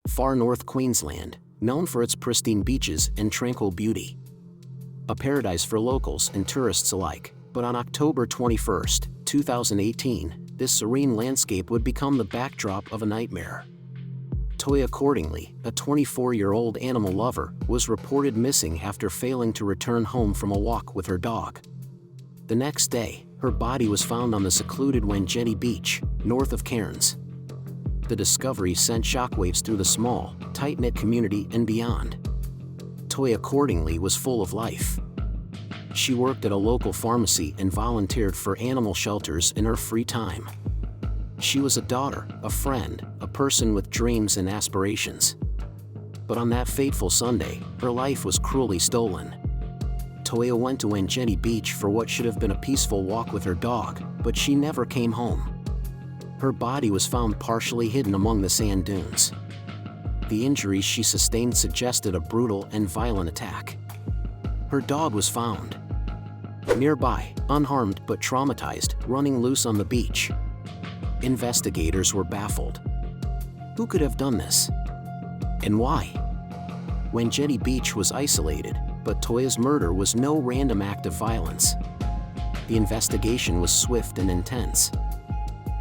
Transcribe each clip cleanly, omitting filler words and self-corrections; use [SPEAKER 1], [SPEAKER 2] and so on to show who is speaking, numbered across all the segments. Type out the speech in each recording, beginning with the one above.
[SPEAKER 1] far north Queensland, known for its pristine beaches and tranquil beauty. A paradise for locals and tourists alike, but on October 21, 2018, this serene landscape would become the backdrop of a nightmare. Toyah Cordingley, a 24-year-old animal lover, was reported missing after failing to return home from a walk with her dog. The next day, her body was found on the secluded Wangetti Beach, north of Cairns. The discovery sent shockwaves through the small, tight-knit community and beyond. Toyah Cordingley was full of life. She worked at a local pharmacy and volunteered for animal shelters in her free time. She was a daughter, a friend, a person with dreams and aspirations. But on that fateful Sunday, her life was cruelly stolen. Toyah went to Wangetti Beach for what should have been a peaceful walk with her dog, but she never came home. Her body was found partially hidden among the sand dunes. The injuries she sustained suggested a brutal and violent attack. Her dog was found nearby, unharmed but traumatized, running loose on the beach. Investigators were baffled. Who could have done this? And why? Wangetti Beach was isolated, but Toyah's murder was no random act of violence. The investigation was swift and intense.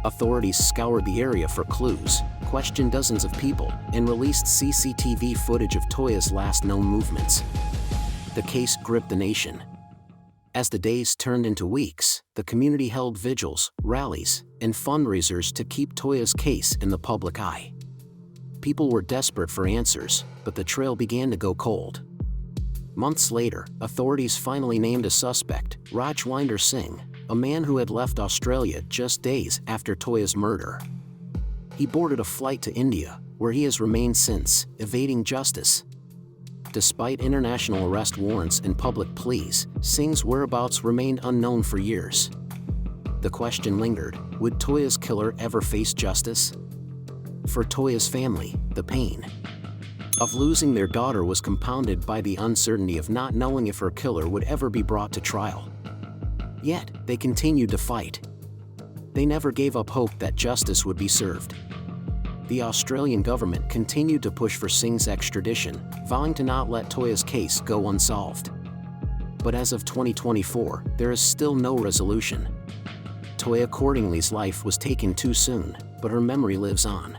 [SPEAKER 1] Authorities scoured the area for clues, questioned dozens of people, and released CCTV footage of Toyah's last known movements. The case gripped the nation. As the days turned into weeks, the community held vigils, rallies, and fundraisers to keep Toyah's case in the public eye. People were desperate for answers, but the trail began to go cold. Months later, authorities finally named a suspect, Rajwinder Singh, a man who had left Australia just days after Toyah's murder. He boarded a flight to India, where he has remained since, evading justice. Despite international arrest warrants and public pleas, Singh's whereabouts remained unknown for years. The question lingered: would Toyah's killer ever face justice? For Toyah's family, the pain of losing their daughter was compounded by the uncertainty of not knowing if her killer would ever be brought to trial. Yet, they continued to fight. They never gave up hope that justice would be served. The Australian government continued to push for Singh's extradition, vowing to not let Toyah's case go unsolved. But as of 2024, there is still no resolution. Toyah Cordingley's life was taken too soon, but her memory lives on.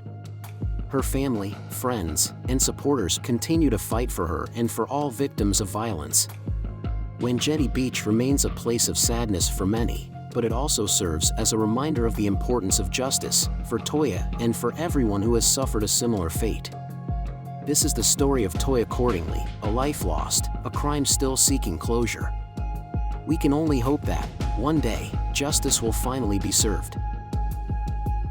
[SPEAKER 1] Her family, friends, and supporters continue to fight for her and for all victims of violence. Wangetti Beach remains a place of sadness for many, but it also serves as a reminder of the importance of justice for Toyah and for everyone who has suffered a similar fate. This is the story of Toyah Cordingley, a life lost, a crime still seeking closure. We can only hope that, one day, justice will finally be served.